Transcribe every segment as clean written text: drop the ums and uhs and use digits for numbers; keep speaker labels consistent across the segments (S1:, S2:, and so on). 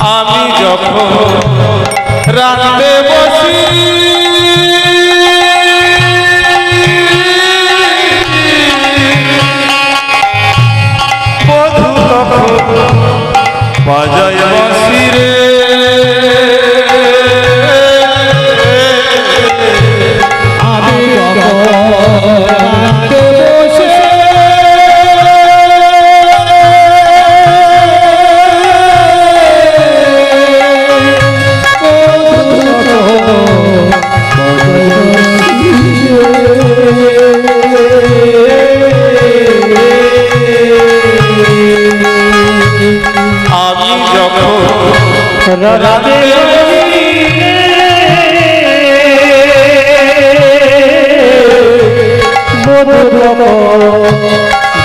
S1: আমি যখন রাতে বসি বধূ তখন বাজায় বাঁশি রে
S2: আমি রাতে বসে
S1: আমি যখন
S2: রাতে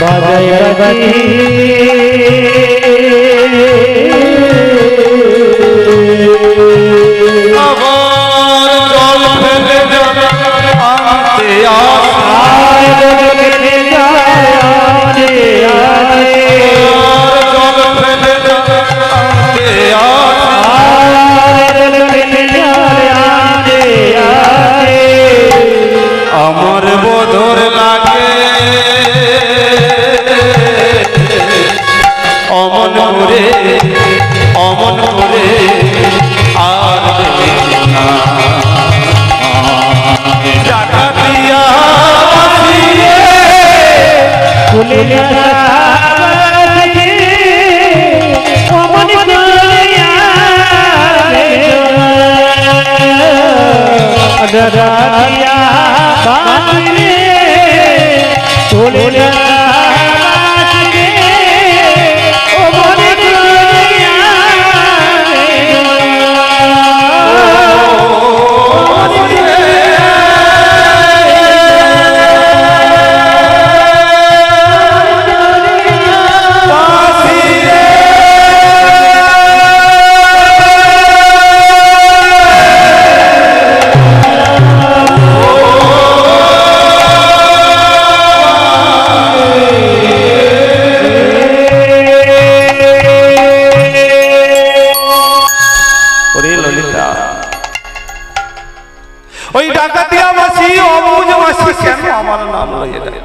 S2: বাজায় বাজি
S1: আবার জল ফেলে আনতে
S2: আয় জল ফেলে আনতে
S1: জল ফেলে আনতে আমার বদর লাগে অমন করে আর দেখি না টাকা দিয়া ওই ডাকাতিয়া মাসি অবুঝ মাসি কেন আমার নাম লইয়ে দেয়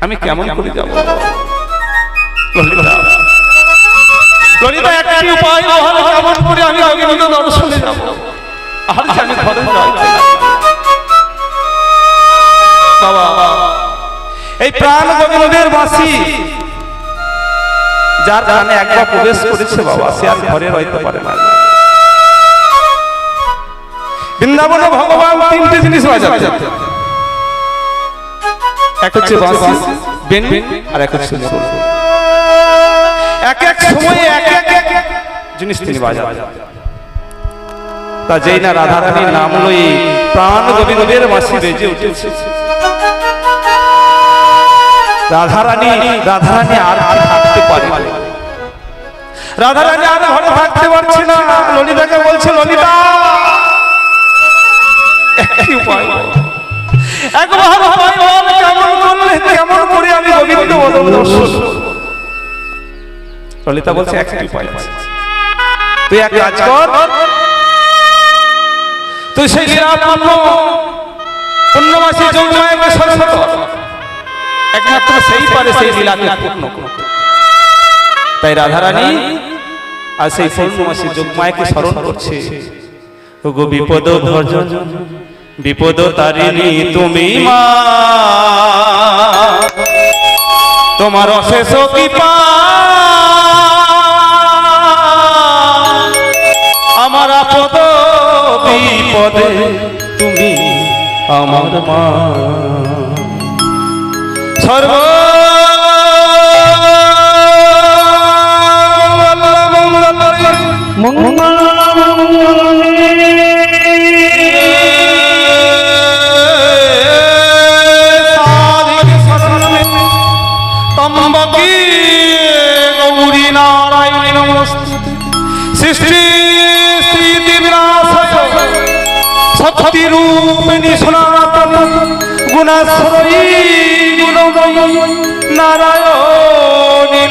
S1: আমি কেমন করে যাব ললিতা একটি উপায় হলো কেমন করে আমি গোবিন্দ দর্শনে যাব আর আমি ঘরে যাই বাবা এই প্রাণ গোবিন্দের মাসি যার কানে একবার প্রবেশ করেছে বাবা সে আর ঘরে রইতে পারে না বৃন্দাবনে ভগবান তিনটি জিনিস বাজাতে এক হচ্ছে বাঁশি বেন আর এক হচ্ছে সুর এক এক সময়ে এক এক জিনিস তিনি বাজান তা যেই না রাধারানীর নাম লই প্রাণ গোবিন্দের বাঁশি বেজে উঠেছে রাধারানী আর থাকতে পারে রাধারানী আর ঘরে থাকতে পারছে না ললিতাকে বলছে ললিতা কেমন করে আমি গোবিন্দ দর্শন ললিতা বলছে একটি উপায় আছে তুই এক কাজ কর তুই সেই পূর্ণমাসী যোগমায়াকে স্মরণ কর একমাত্র সেই পারে সেই লীলাকে পূর্ণ করতে তাই রাধারানী আর সেই পূর্ণমাসী যোগমায়াকে স্মরণ করছে গো বিপদ ভজন বিপদ তারিণী তুমি মা তোমার অশেষ কৃপা আমার আপদ বিপদে তুমি আমার মা সর্ব
S2: মঙ্গল
S1: গৌরী নারায়ণ সৃষ্টি স্থিতি বিনাশায় শক্তি রূপিণী সনাতনী গুণাশ্রয়ী গুণময়ী নারায়ণী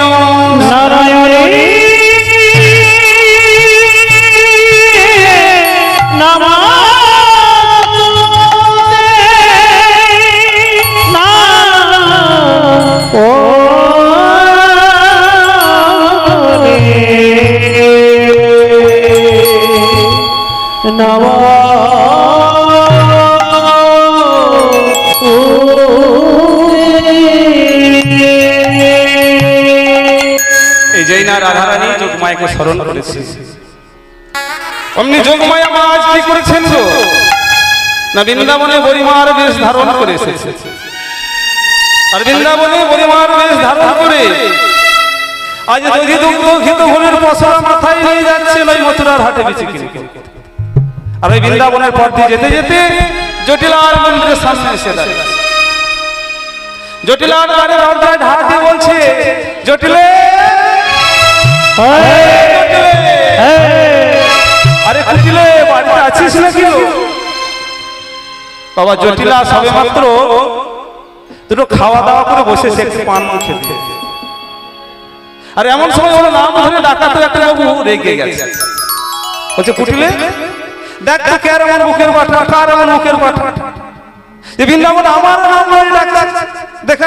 S1: নারায়ণী যোগমায়াকে স্মরণ করেছে। অমনি যোগমায়া মা আজ কি করেছেন গো, না বৃন্দাবনে বরিমার বেশ ধারণ করে এসেছে। আর বৃন্দাবনে বরিমার বেশ ধারণ করে আজ দধি দুগ্ধ ঘিত ঘোলের পসরা মাথায় নিয়ে যাচ্ছেন ওই মথুরার হাটে বেঁচে কিনে। আর ওই বৃন্দাবনের পথ দিয়ে যেতে যেতে জটিলার মন্দিরের সামনে এসে দাঁড়িয়ে। জটিলার বাড়ির দরজায় ঢাক দিয়ে বলছে, জটিলে আরে কুটিলে বাড়িতে আছিস নাকি? বাবা জটিলা সবে মাত্র দুটো খাওয়া দাওয়া করে বসেছে একটু পান খেতে। আর এমন সময় ওর নাম ধরে ডাকাতে একটা বাবু রেগে গেছে। বলছে কুটিলে দেখ তো কার এমন মুখের বাটা, কার এমন মুখের বাটা, যে বৃন্দাবন আমার নাম ধরে ডাকছে। দেখা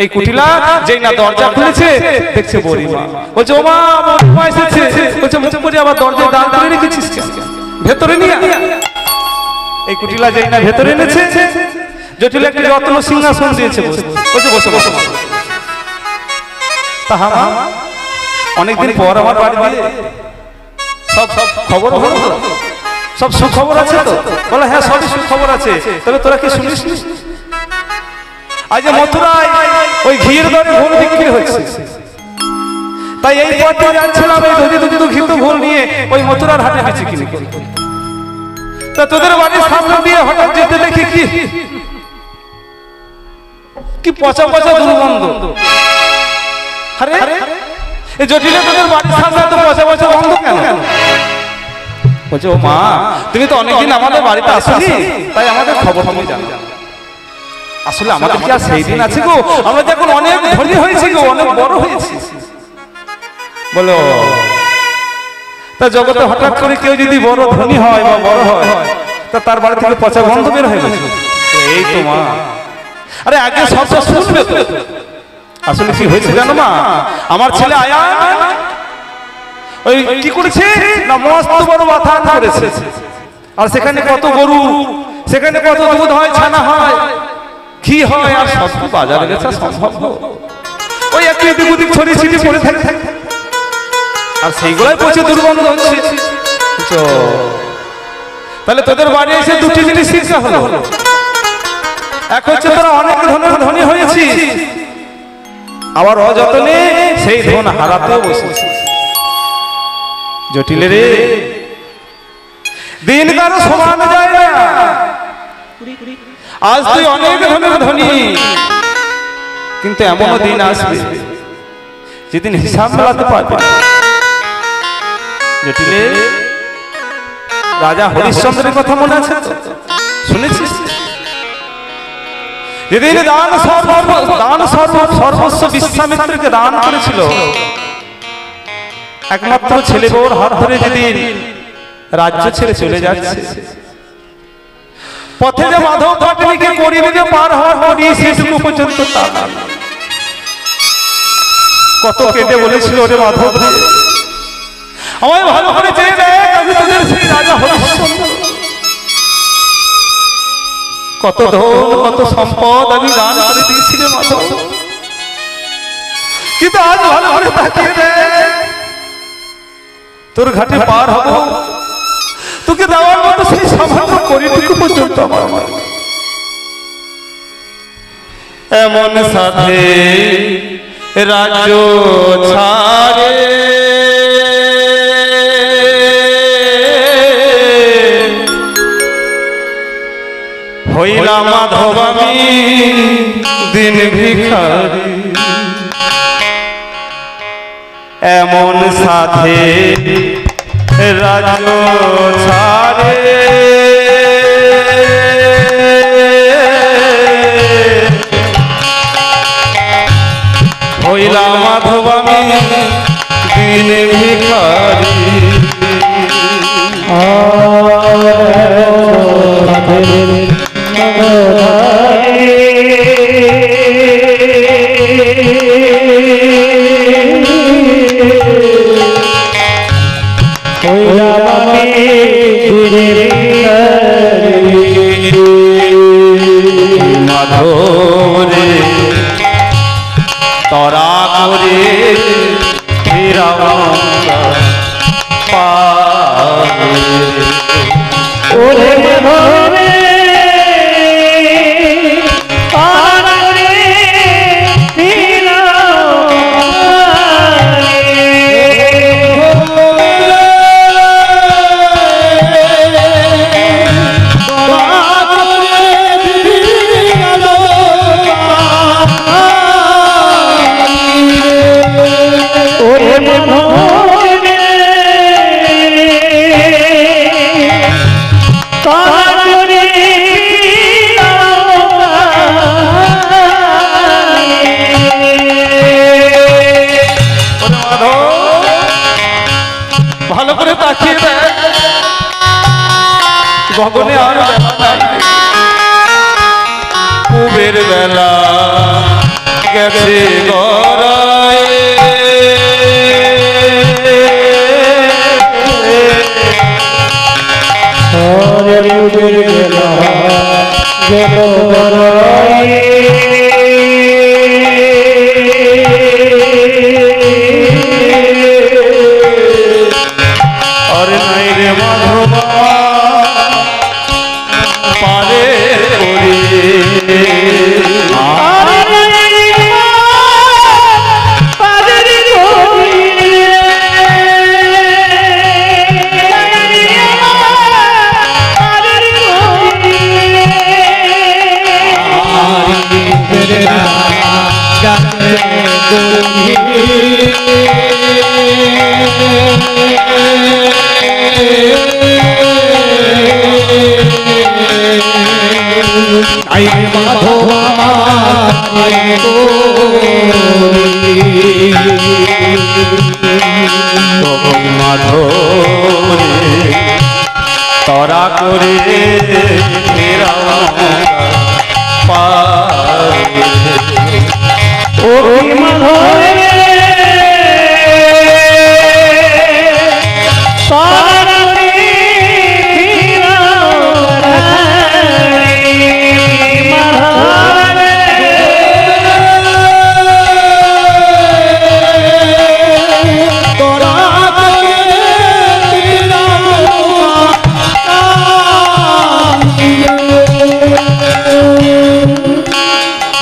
S1: এই কুটিলা যেই না দরজা খুলেছে দেখছে বরিমা। বলছে ও মা, বরিমা এসেছে। বলছে মুখে পড়ে আবার দরজায় দাঁড় করে রেখেছিস ভেতরে নিয়ে। এই কুটিলা যেই না ভেতরে এনেছে, জটিল একটা রত্ন সিংহাসন দিয়েছে। বলছে বসে বসে। তাহা মা অনেকদিন পর আমার বাড়ি দিয়ে সব খবর হলো, সব সুখবর আছে তো? বলে হ্যাঁ সবই সুখবর আছে, তবে তোরা কি শুনিস? আজ মথুরায় ওই ঘির দরে ঘোল বিক্রি হচ্ছে, তাই এই পথে যাচ্ছিলাম এই দধি দুগ্ধ ঘিত ঘোল নিয়ে ওই মথুরার হাটে বেঁচে কিনে। তা তোদের বাড়ির সামনে দিয়ে হঠাৎ যেতে দেখি কি পচা পচা দুর্গন্ধ। আরে এই জটিলে তোদের বাড়ির সামনে তো পচা পচা গন্ধ কেন? বলছে ও মা, তুমি তো অনেকদিন আমাদের বাড়িতে আসোনি, তাই আমাদের খবর তুমি জানো। আসলে আমাদের কি আর সেই দিন আছে গো? আমরা তো এখন অনেক ধনী হয়েছি গো, অনেক বড় হয়েছি। বলো তা জগতে হঠাৎ করে কেউ যদি বড় ধনী হয় বা বড় হয়, তা তার বাড়ি থেকে পচা গন্ধ বের হয়ে গেছে। এই তো মা, আরে আগে সবটা শুনবে তো। আসলে কি হয়েছে জানো মা, আমার ছেলে আয়া ওই কি করেছে না মস্ত বড় মাথা করেছে। আর সেখানে কত গরু, সেখানে কত দুধ হয়, ছানা হয়, ঘি হয়, আর সব বাজারে গেছে সম্ভব। ওই একটু এদিক ওদিক ছড়িয়ে ছিটিয়ে পড়ে থাকে, আর সেইগুলাই প্রচুর দুর্গন্ধ হচ্ছে। তাহলে তোদের বাড়ি এসে দুটি জিনিস শিক্ষা হলো। এক হচ্ছে তোরা অনেক ধনের ধনী হয়েছিস, আবার অযত্নে সেই ধন হারাতেও বসেছিস। জটিলে রে, দিন কারো সমান যায় না। আজ তুই অনেক ধনের ধনী, কিন্তু এমনও দিন আসবে যেদিন হিসাব মেলাতে পারবে। জটিলে, রাজা হরিশ্চন্দ্রের কথা মনে আছে তো? শুনেছিস? যেদিন দান সর্বস্ব বিশ্বামিত্রকে দান করেছিল, একমাত্র ছেলে বউর হাত ধরে যেদিন রাজ্য ছেড়ে চলে যাচ্ছে, পথে যে মাধব পাটনিকে পরিবেগে পার হওয়ার পরই সেটুকু পর্যন্ত কত কেঁদে বলেছিল, ওরে মাধব আমায় ভালো করে চেয়ে দেখ, আমি তোদের সেই রাজা হরিশ্চন্দ্র। কত ধন কত সম্পদ আমি দান করে দিয়েছি রে মাধব, কিন্তু আজ ভালো করে তাকিয়ে দেখ, তোর ঘাটে পার হব, তোকে দেওয়ার মতো সেই সামান্য করিটুকু পর্যন্ত আমার। এমন সাথে রাজ্য ছাড়ে হইলাম মাধব আমি দিন ভিখারি। এমন সাথে রাজ্য ছাড়ে হইলাম মাধব আমি দিন ভিখারি।
S2: হইলাম আমি
S1: রাবণ পারে।
S2: ওরে ভবে পারে
S1: ভালো করে তাকিয়ে দেখ, গগনে আর বেলা নাই, কুবের বেলা গেছে গড়ায়। আরে নাই রে মাধবা পারে
S2: আইরে মাধবা
S1: তখন মাধবরে তরা করে পারে।
S2: ও মাধবে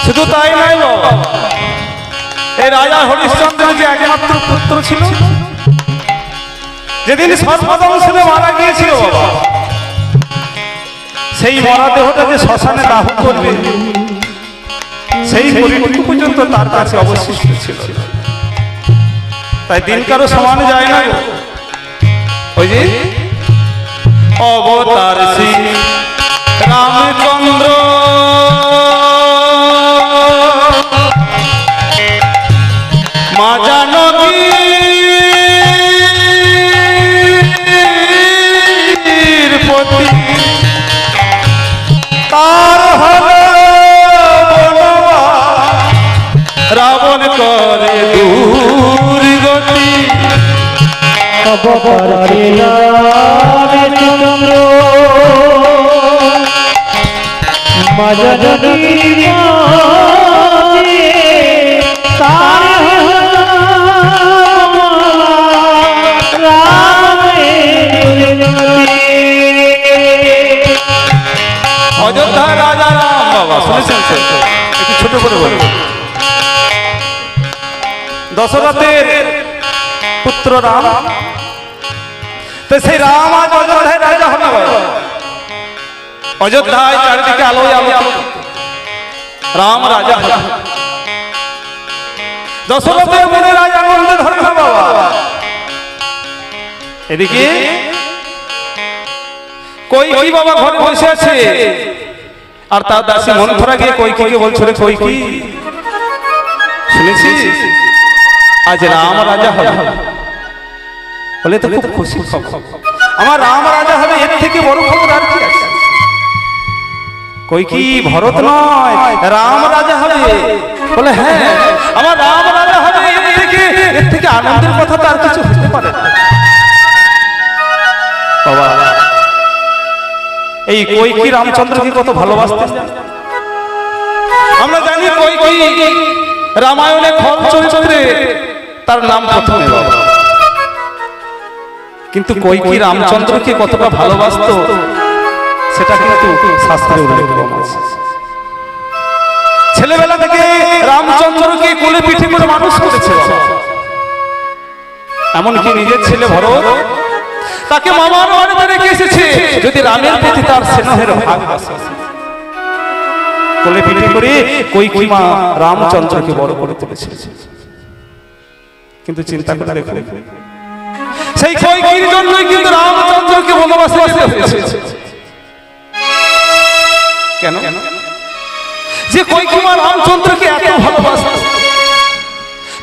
S1: শুধু তাই নাই বাবা, এই রাজা হরিশ্চন্দ্রের যে একমাত্র পুত্র ছিল, যেদিন সর্বদংশনে মারা গিয়েছিল বাবা, সেই মরা দেহটা যে শ্মশানে দাহ করবে, সেই পরিটুকু পর্যন্ত তার কাছে অবশিষ্ট ছিল। তাই দিন কারো সমানে যায় না। ওই যে অবতার শ্রী রামচন্দ্র মা জানকীর প্রতি তার হলো রাবণ করে দুর্গতি। অযোধ্যা রাজা রাম বাবা শুনেছেন, একটু ছোট করে বলব, দশরথের পুত্র রাম। তো সেই রাম আজ অযোধ্যায় রাজা হবে। অযোধ্যায় চারিদিকে আলোয় আলো, রাম রাজা হবে। দশরথের মনে রাজা আনন্দে ধরে না বাবা। এদিকে কইকি বাবা ঘরে বসে আছে, আর তার দাসী মন্থরা গিয়ে কইকিকে বলছে, রে কইকি শুনেছি আজ রাম রাজা হবে। বলে তো খুব খুশি খবর, আমার রাম রাজা হবে, এর থেকে বড় খবর আর কি আছে? কইকি ভরত নয়, রাম রাজা হবে। বলে হ্যাঁ, আমার রাম রাজা হবে, এর থেকে আনন্দের কথা তো আর কিছু হতে পারে না বাবা। এই কইকি রামচন্দ্রকে কত ভালোবাসতেন আমরা জানি। কইকি রামায়ণে খল চরিত্রে তার নাম প্রথমে বাবা। কিন্তু কৈকেয়ী রামচন্দ্রকে কতটা ভালোবাসতো সেটা কিন্তু শাস্ত্রে উল্লেখ করা আছে। ছেলেবেলা থেকে রামচন্দ্রকে কোলে পিঠে করে মানুষ করেছে বাবা। এমনকি নিজের ছেলে ভরত তাকে মামার বাড়িতে রেখে এসেছে যদি রামের প্রতি তার স্নেহের ভাগ আসে। কোলে পিঠে করে কৈকেয়ী মা রামচন্দ্রকে বড় করে তুলেছে। কিন্তু চিন্তা করে দেখুন, সেই কৈকেয়ীর জন্যই কিন্তু রামচন্দ্রকে বনবাসে যেতে হয়েছে। কেন? যে কৈকেয়ী মা রামচন্দ্রকে এত ভালোবাসত,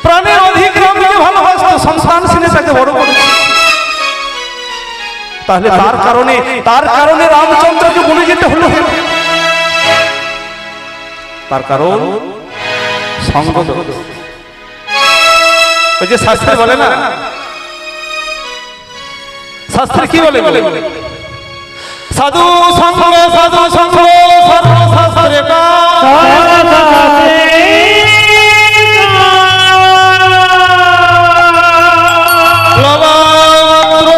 S1: প্রাণের অধিক রামকে ভালোবাসত, সন্তান স্নেহে তাকে বড় করেছে। তাহলে তার কারণে রামচন্দ্রকে বলে যেতে হলো। তার কারণ সঙ্গ। ওই যে শাস্ত্রে বলে না, শাস্ত্রে কি বলে? সাধু সঙ্গ সর্বশাস্ত্রে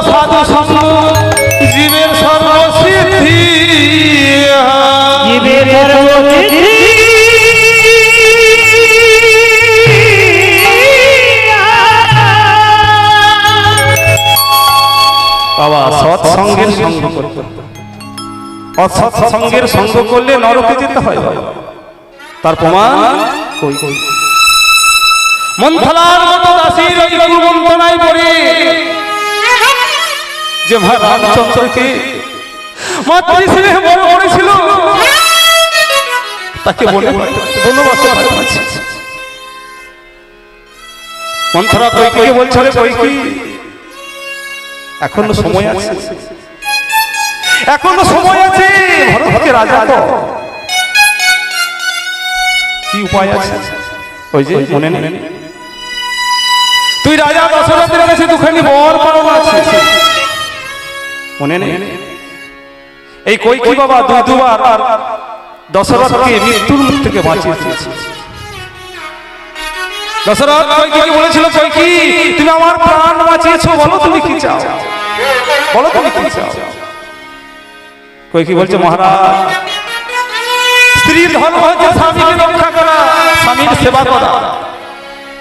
S1: সাধু সঙ্গ জীবের সর্বসিদ্ধি। বাবা সৎসঙ্গের সঙ্গ করতে, অসৎসঙ্গের সঙ্গ করলে নরকে যেতে হয়। তার প্রমাণ কৈকেয়ী মন্থলার মতো দাসীর ওই কুমন্ত্রণায় পড়ে যে রামচন্দ্রকে মাতৃস্নেহে বড় করেছিল তাকে বনবাসে পাঠিয়েছে। মন্থরা কৈকেয়ীকে বলছে, কৈকেয়ী এখনো সময় আছে, এখনো সময় আছে, ভরতকে রাজা দাও। কি উপায় আছে? ওই যে মনে নেই, তুই রাজা দশরথের কাছে দুখানি বর পাওনা আছে, মনে নেই? এই কৈকেয়ী বাবা দুবার দশরথকে মৃত্যুর মুখ থেকে বাঁচিয়েছে। দশরথ কৈকেয়ীকে বলেছিল, কৈকেয়ী তুমি আমার প্রাণ বাঁচিয়েছো, বলো তুমি কি চাও, বলো তুমি কি চাও। কৈকেয়ী বলছে, মহারাজ স্ত্রীর ধর্ম হচ্ছে স্বামীকে রক্ষা করা, স্বামীর সেবা করা।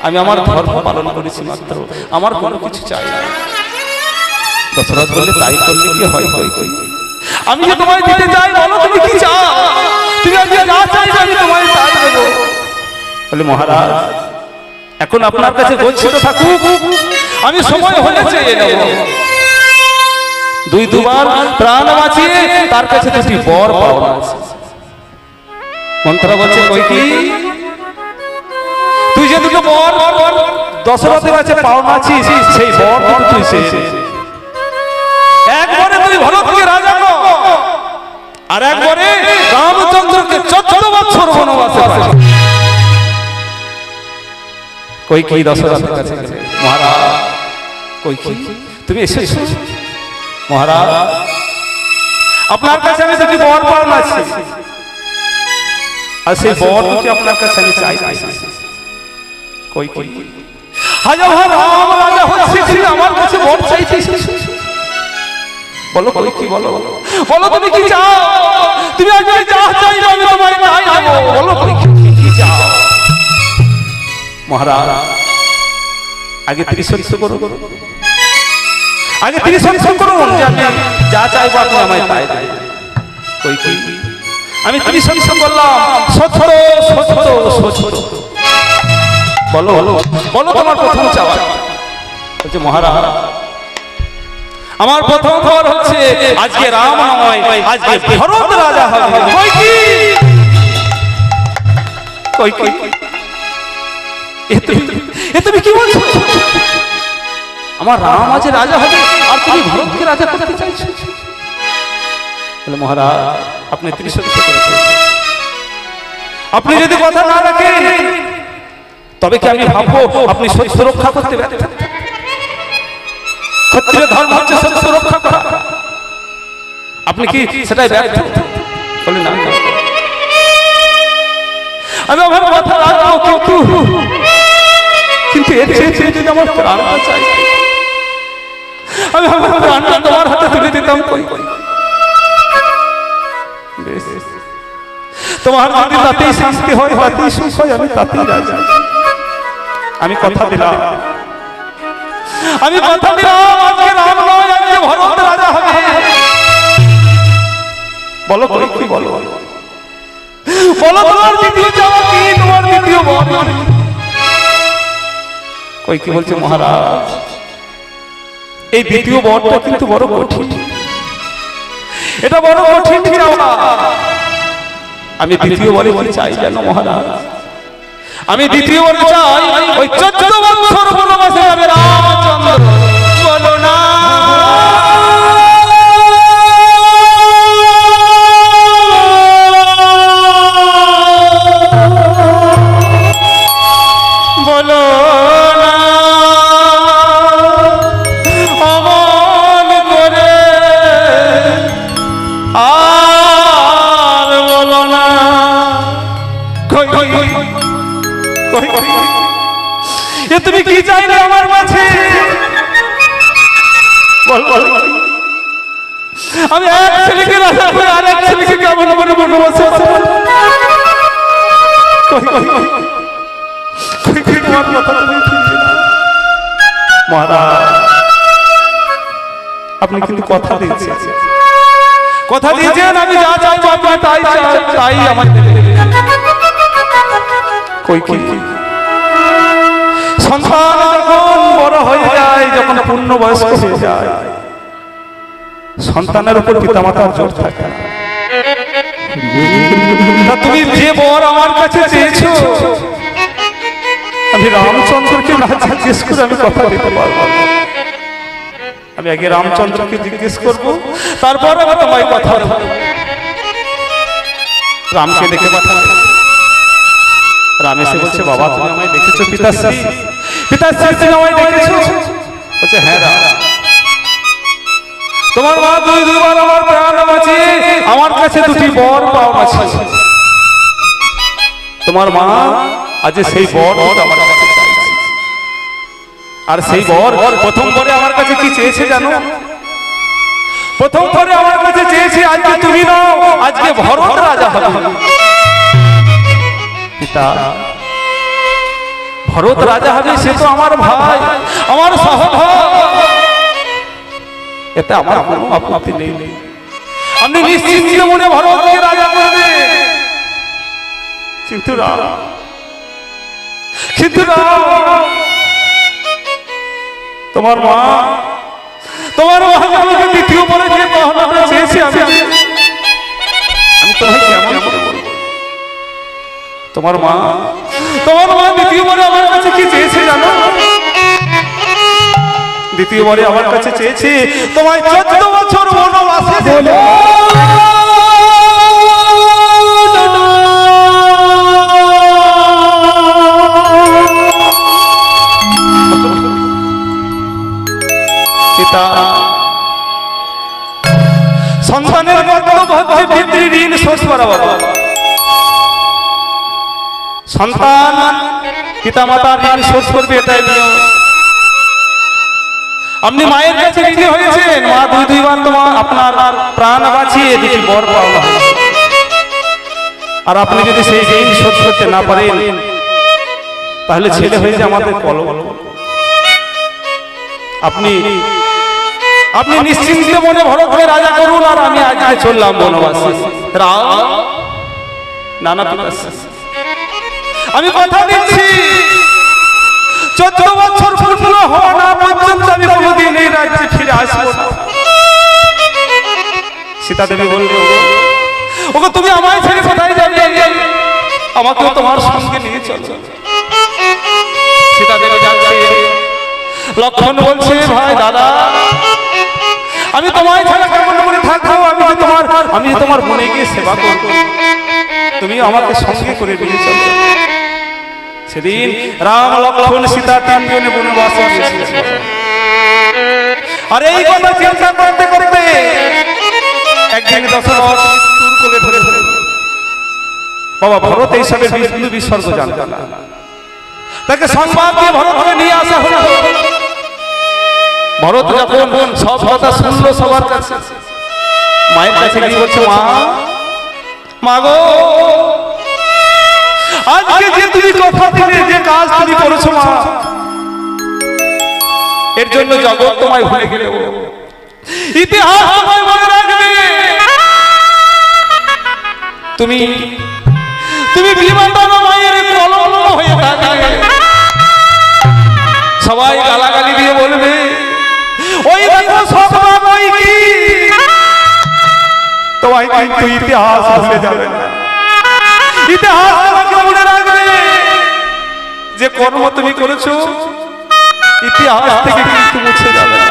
S1: আমি আমার ধর্ম পালন করেছি মাত্র, আমার কোনো কিছু চাই না। দশরথ বললে, তাই করলে কি হয় কৈকেয়ী? আমি যে তোমায় দিতে চাই, বলো তুমি কি চাও, তুমি আজকে যা চাইবে আমি তোমায় তাই দেব। বলে, মহারাজ এখন আপনার কাছে গচ্ছিত থাকুক, আমি সময় হলে চেয়ে নেব। দুবার প্রাণ বাঁচিয়ে তার কাছে দুটি বর পাওয়া আছে। মন্থরা বলছে, কৈকেয়ী তুই যে দুটো বর দশরথের কাছে পাওয়া আছিস, সেই বর তুই একবারে তুই ভরতকে রাজা কর, আর একবারে রামচন্দ্রকে 14 বছর বনবাসে পাঠা। কৈকেয়ী দশরথের কাছে গেছে, মহারাজ কৈকেয়ী তুমি এসেছো, মহারাজ আপনার কাছে আমি দুটি বর পাওনা আছে, আর সেই বর দুটি আপনার কাছে আমি চাই। কৈকেয়ী, হাজার রাম রাজা হচ্ছে, আমার কাছে বর চাইছিস, বলো কৈকেয়ী, বলো বলো তুমি কি চাও, তুমি আজ যা চাইবে আমি তোমায় তাই দেব, বলো কৈকেয়ী কি চাও। মহারাজ আগে ত্রিশস্য করো, আগে ত্রিশস্য করুন, যা চাইবো আপনি আমায় তাই দেবেন। কৈকেয়ী, আমি ত্রিশস্য করলাম, সত্য সত্য সত্য, বলো বলো তোমার প্রথম চাওয়া। বলছে, মহারাজ আমার প্রথম খবর হচ্ছে আজকে রাম নয়, আজকে ভরত রাজা হবে। কৈকেয়ী, এ তুমি কি বলছো? আমার রাম আজ রাজা হবে আর তুমি ভরতকে রাজা করতে চাইছো? বলে, মহারাজ আপনি ত্রিশস্য করেছেন, আপনি যদি কথা না রাখেন তবে কি আমি ভাববো আপনি সত্য রক্ষা করতে ব্যর্থ? ক্ষত্রিয় ধর্ম হচ্ছে সত্য রক্ষা করা, আপনি কি সেটাই ব্যর্থ? বলে, না আমি আমার কথা রাখবো, কিন্তু এর চেয়ে যদি আমার প্রাণটা চাই, আমি আমার যেতাম কই বেশ, তোমার যদি তাতেই শান্তি হয়, তাতেই সুখ হয়, আমি তাতেই রাজি। আমি কথা দিলাম, আমি কথা দিলাম, আজকে রাম নয়, আজকে ভরত রাজা হবে। বলো কই কি বলো, বলো তোমার দ্বিতীয় চাওয়া কি, তোমার দ্বিতীয় বর কই কি বলছে মহারাজ? এই দ্বিতীয় বরটা কিন্তু বড় কঠিন, এটা বড় কঠিন চাওয়া। আমি দ্বিতীয় বরে কি চাই জানো মহারাজ? আমি দ্বিতীয় বরে চাই ওই 14 বছর বনবাসে যাবে রামচন্দ্র। বলো না বলো না অমন করে, আর বলো না কই কই কই কই এ তুমি কি চাইলে আমার কাছে? বল বল। আমি এক ছেলেকে রাজা করে আর এক ছেলেকে কেমন মনে মনে বসে আছে। কই কই কই কই তোমার কথা তুমি ফিরিয়ে দাও মহারাজ। আপনি কিন্তু কথা দিয়েছেন, কথা দিয়েছেন আমি যা চাইবো আপনি তাই তাই আমার কই কই সন্তান যখন বড় হয়ে যায়, যখন পূর্ণ বয়স্ক হয়ে যায়, সন্তানের উপর পিতামাতার জোর থাকে না। তুমি যে বর আমার কাছে চেয়েছো, আমি রামচন্দ্রকে না জিজ্ঞেস করে আমি কথা দিতে পারবো না। আমি আগে রামচন্দ্রকে জিজ্ঞেস করবো, তারপর আমি তোমায় কথা দেবো। রামকে দেখে পাঠাবো। রাম এসে বলছে বাবা তুমি আমায় দেখেছো? পিতাশ্রী পিতাশ্রী তুমি আমায় দেখেছো? বলছে হ্যাঁ রাম, তোমার মা দুইবার আমার প্রাণ বাঁচিয়ে আমার কাছে দুটি বর পাওয়া আছে। তোমার মা আজ সেই বর আমার কাছে চাইছে। আর সেই বর প্রথম বরে আমার কাছে কি চেয়েছে জানো? প্রথম বরে আমার কাছে চেয়েছে আজকে তুমি নাও, আজকে ভরত রাজা হবে। পিতা ভরত রাজা হবে, সে তো আমার ভাই, আমার সহভাই, এতে আমার কোনো আপত্তি নেই। আপনি নিশ্চিন্ত মনে ভরতকে রাজা করবে। কিন্তু রাম তোমার মা আমাকে দ্বিতীয় বলে যে গহনাটা চেয়েছি, আমি তোমায় কেমন করে বলবো? তোমার মা দ্বিতীয় বলে আমার কাছে কি চেয়েছে জানো? দ্বিতীয় বরে আমার কাছে চেয়েছে তোমায় 14 বছর বনবাসে যেতে। পিতা সন্তানের কর্তব্য হচ্ছে পিতৃঋণ শোধ করা। সন্তান পিতামাতার ঋণ শোধ করবে, এটাই নিয়ম। আপনি মায়ের কাছে ঋণী হয়েছেন, মা দুইবার তোমার আপনার প্রাণ বাঁচিয়ে দুটি বর পাওয়া। আর আপনি যদি সেই ঋণ শোধ করতে না পারেন, তাহলে ছেলে হয়েছে আমাদের কলঙ্ক। আপনি নিশ্চিন্ত মনে ভরতকে রাজা করুন, আর আমি আজকে চললাম বনবাসে। রাম নানা আমি কথা দিচ্ছি 14 বছর পূর্ণ হওয়া না পর্যন্ত আমি কোনোদিন এই রাজ্যে ফিরে আসবো না। সীতা দেবী বললো ওগো তুমি আমায় ছেড়ে কোথায় যাবে? আমাকেও তোমার সঙ্গে নিয়ে চলো। সীতা দেবী যাচ্ছে, লক্ষ্মণ বলছে ভাই দাদা আমি তোমায় ছাড়া কেমন করে থাকবো? আমি তোমার মনে গিয়ে সেবা করবো, তুমি আমাকে সঙ্গে করে নিয়ে চলো। সেদিন রাম লক্ষ্মণ সীতা তিনজনে বনবাসে গিয়েছিল। আর এই কথা চিন্তা করতে করতে একদিন দশরথ মৃত্যুর কোলে ধরে বাবা ভরত এইসবের বিন্দু বিসর্গ জানত না। তাকে সংবাদ দিয়ে ভরতকে নিয়ে আসা হলো। ভরত যখন সব কথা শুনলো সবার কাছে, মায়ের কাছে গিয়ে বলছে, মা, মা গো, আজকে যে তুমি কথা দিলে, যে কাজ তুমি করেছো মা, এর জন্য জগৎ তোমায় ভুলে গেলে, ইতিহাস তোমায় মনে রাখবে। তুমি তুমি বিমাতানো মায়ের কলঙ্ক হয়ে থাকবে। সবাই গালাগালি দিয়ে বলবে, ওই দেখো সখরা কই কি, তোমায় কিন্তু ইতিহাস ভুলে যাবে না। ইতিহাস তোমাকে মনে রাখবে, যে কর্ম তুমি করেছো ইতিহাস থেকে কিন্তু মুছে যাবে না।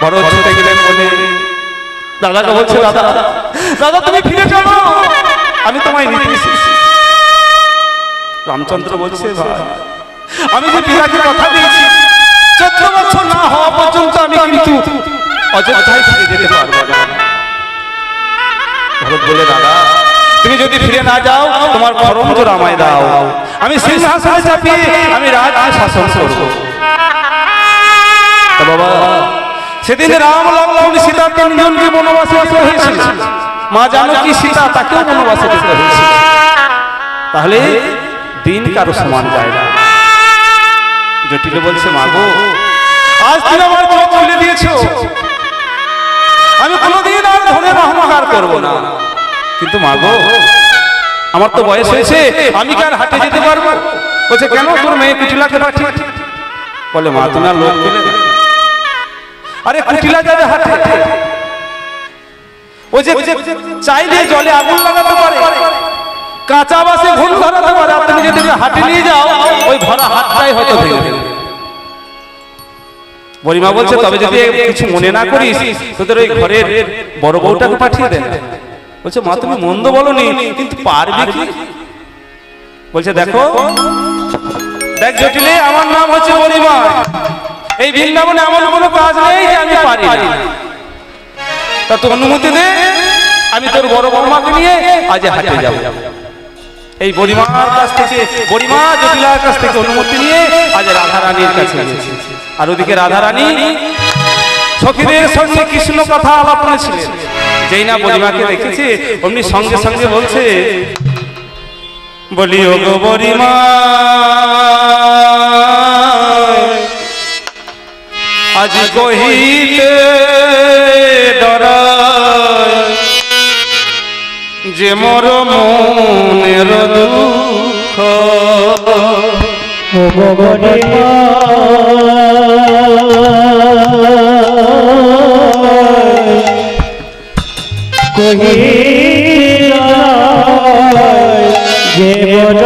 S1: ভরত ছুটে গেলেন বলে দাদাকে বলছে, দাদা দাদা তুমি ফিরে চলো, আমি তোমায় নিতে এসেছি। রামচন্দ্র বলছে, ভাই আমি যে পিতাকে কথা দিয়েছি 14 বছর না হওয়া পর্যন্ত আমি কিন্তু অযোধ্যায় ফিরে যেতে পারবো না। ভরত বলে, দাদা তুমি যদি ফিরে না যাও তোমার খড়ম জোড়া আমায় দাও, আমি সিংহাসনে চাপিয়ে আমি রাজ্য শাসন করব। বাবা সেদিন রাম লক্ষ্মণ সীতা তিনজনকে বনবাসে যেতে হয়েছিল, মা জানকী সীতা তাকেও বনবাসে যেতে হয়েছিল। তাহলে দিন কারো সমান যায় না। জটিল বলছে, মা গো, আজ তুমি আমার চোখ খুলে দিয়েছো, আমি কোনোদিন আর ধনের অহংকার করব না। কিন্তু মা গো, আমার তো বয়স হয়েছে, আমি কি আর হাটে যেতে পারবো? বলছে, কেন, তোর মেয়ে কুটিলাকে পাঠিয়ে? বলে, মা তুমি আর লোক পেলে না। আরে কুটিলা যাবে হাটে, ও যে চাইলে জলে আগুন লাগাতে পারে, কাঁচা বাসে ঘুম ধরাতে পারে, আপনি যদি হাটে নিয়ে যাও ওই ভরা হাতটাই হয়তো ভেঙে দেবে। বড়িমা বলছে, তবে যদি কিছু মনে না করিস তোদের ওই ঘরের বড় বউটাকে পাঠিয়ে দেন। বলছে, মা তুমি মন্দ বলনি, কিন্তু পারবি কি? বলছে, দেখো দেখ জটিলে, আমার নাম হচ্ছে বড়িমা, এই বৃন্দাবনে এমন কোনো কাজ নেই যে আমি পারি না। তা তোর অনুমতি দে, আমি তোর বড় বৌমাকে নিয়ে আজ হাটে যাব। এই বড়িমার কাছ থেকে, বড়িমা জটিলার কাছ থেকে অনুমতি নিয়ে আজ রাধারানীর কাছে এসেছি। আর ওদিকে রাধারানী সখীদের সঙ্গে কৃষ্ণ কথা আলাপ করেছিলেন। যেই না বড়িমাকে দেখেছে অমনি সঙ্গে সঙ্গে বলছে, বলি ও গো বড়িমা, আজ কহিতে ডরায় যে মোর মনের দুঃখ,
S2: ও বড়িমা কহিলা যে বড়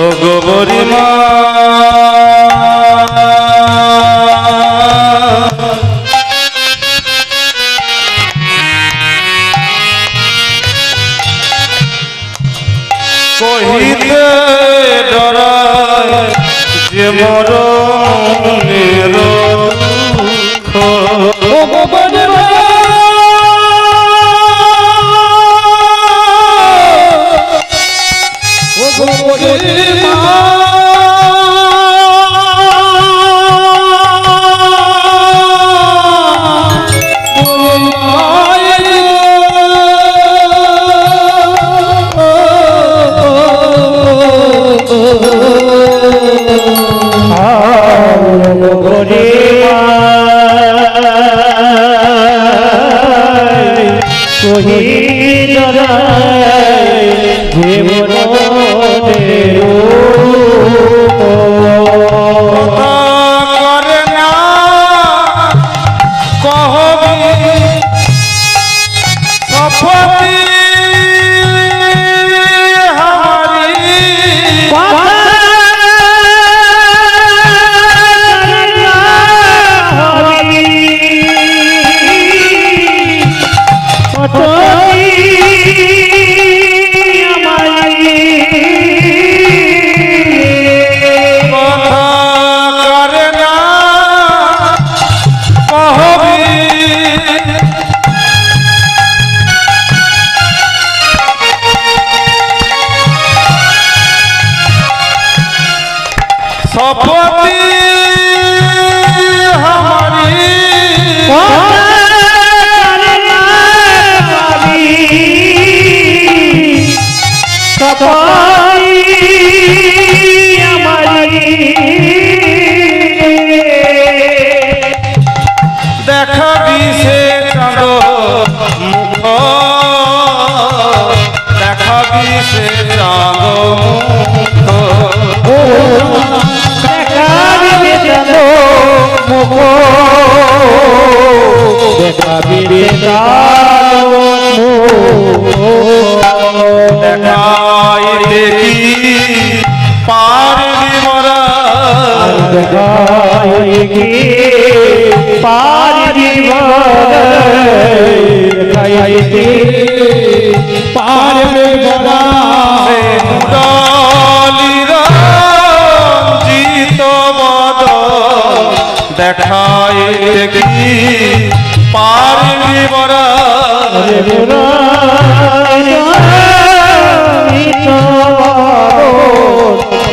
S1: ও গো বড়িমা, কহিতে ডরায় যে মরণের দুঃখ, ও গো বড়িমা
S2: কহিলা যে মনের
S1: सपती हमारी দেখা দিছে চাঁদ মুখ দেখা দিছে চাঁদ মুখ দেখাই দেখি পারবি মরা জিত বদ দেখাই দেখি পারবি মরা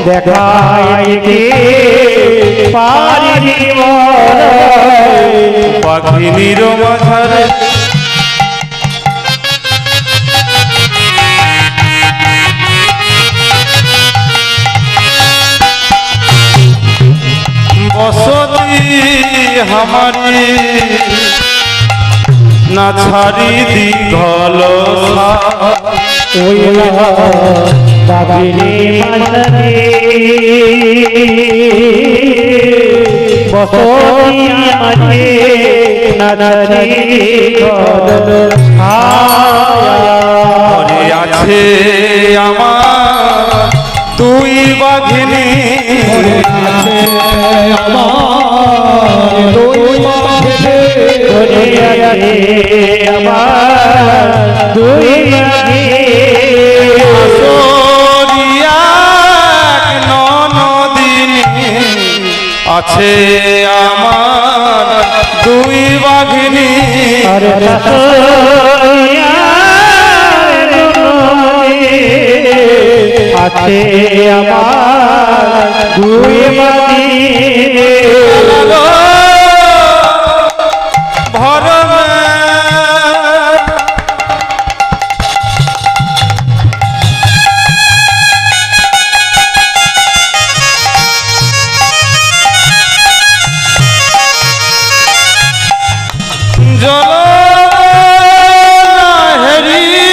S2: দেখাই পারি
S1: পাখিনীর মাঝারে বসতি হামারি না ছাড়ি দীঘল
S2: ওই বাবিনী মাঝারে বসতি আমারে নাদারি
S1: ঘরে আছে আমার তুই বাঘিনী আছে আমার দুই বাঘিনী
S2: আছে আমার দুই বাঘিনী
S1: ভরমে জল হেরি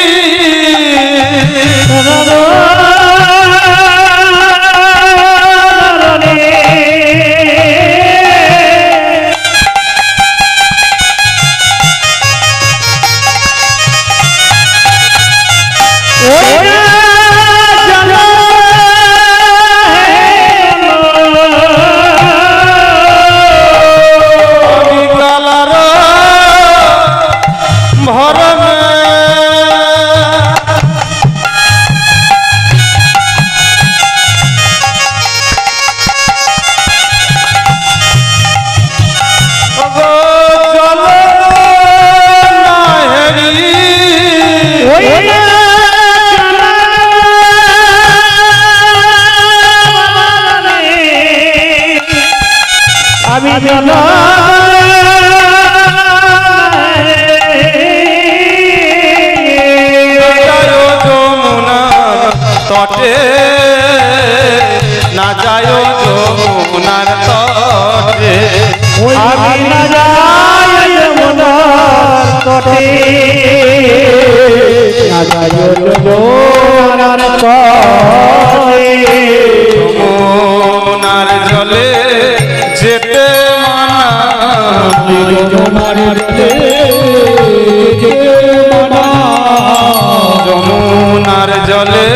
S1: তটে না যায় যমুনার তটে
S2: আমি না যাই যমুনার তটে না যাই যমুনার তটে
S1: যমুনার জলে যেতে মানা
S2: যমুনার জলে যেতে মানা
S1: যমুনার জলে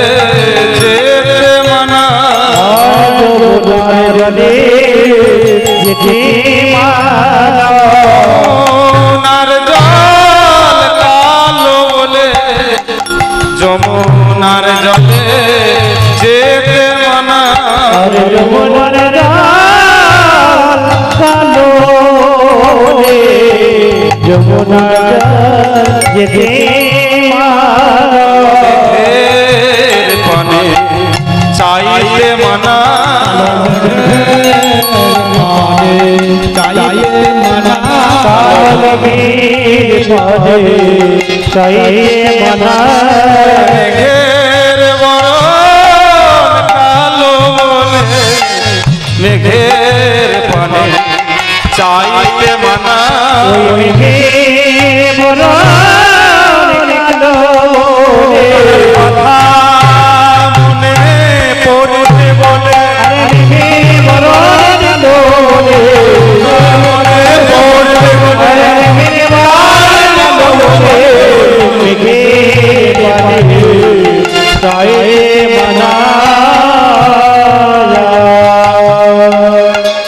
S1: যেতে মানা
S2: যমুনার জলে যেতে মানা
S1: যমুনার জল কালো বলে যমুনার জলে যেতে মানা
S2: যমুনার জল কালো রে যমুনার যেতে
S1: পানে চাই চাইতে মানা
S2: চাইতে মানা কালবীর পদে চাইতে মানা
S1: মেঘের বরণ কালো বলে মেঘের পানে চাইতে মানা
S2: ওই মেঘের বরণ কালো
S1: কথা মনে পড়তে বলে
S2: মেঘের বরণ দোলে
S1: মনে পড়তে বলে
S2: মেঘের বরণ দোলে মেঘের পানে চাইতে মানা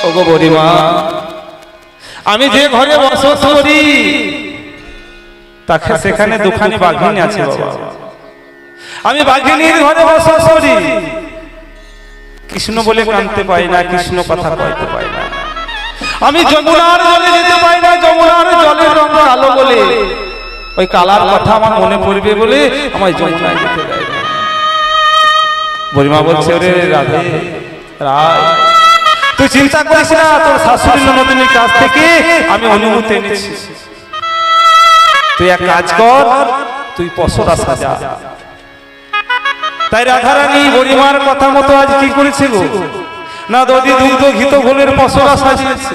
S1: ওগো বড়িমা আমি যে ঘরে বসবাস করি তাকে সেখানে দুখানি বাঘিনী আছে বাবা আমি বাঘিনীর ঘরে বসবাস করি কৃষ্ণ বলে কানতে পাই না কৃষ্ণ কথা কইতে পাই না আমি যমুনার জলে যেতে পাই না যমুনার জলের রং কালো বলে ওই কালার কথা আমার মনে পড়বে বলে আমায় যমুনায় যেতে দেয় না বড়িমা বলছে ওরে রাধে রায় তুই চিন্তা করিস না তোর শাশুড়ি ননদিনীর কাছ থেকে আমি অনুমতি এনেছি তুই এক কাজ কর তুই পশরা সাজা তাই রাধারানী বড়িমার কথা মতো আজ কি করেছে গো না দধি দুগ্ধ ঘিত ঘোলের পশরা সাজিয়েছে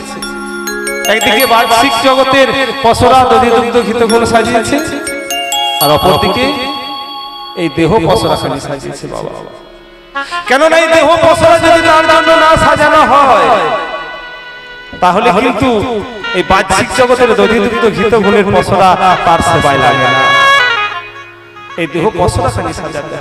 S1: একদিকে বার্ষিক জগতের পশরা দধি দুগ্ধ ঘিত ঘোল সাজিয়েছে আর অপরদিকে এই দেহ পশরা খালি সাজিয়েছে বাবা কেননা এই দেহ পশরা যদি তার জন্য না সাজানো হয় তাহলে কিন্তু এই বাহ্যিক জগতের দধিযুক্ত ঘিত ঘোলের পশরা তার সেবায় লাগে না এই দেহ পশরা খালি সাজাতে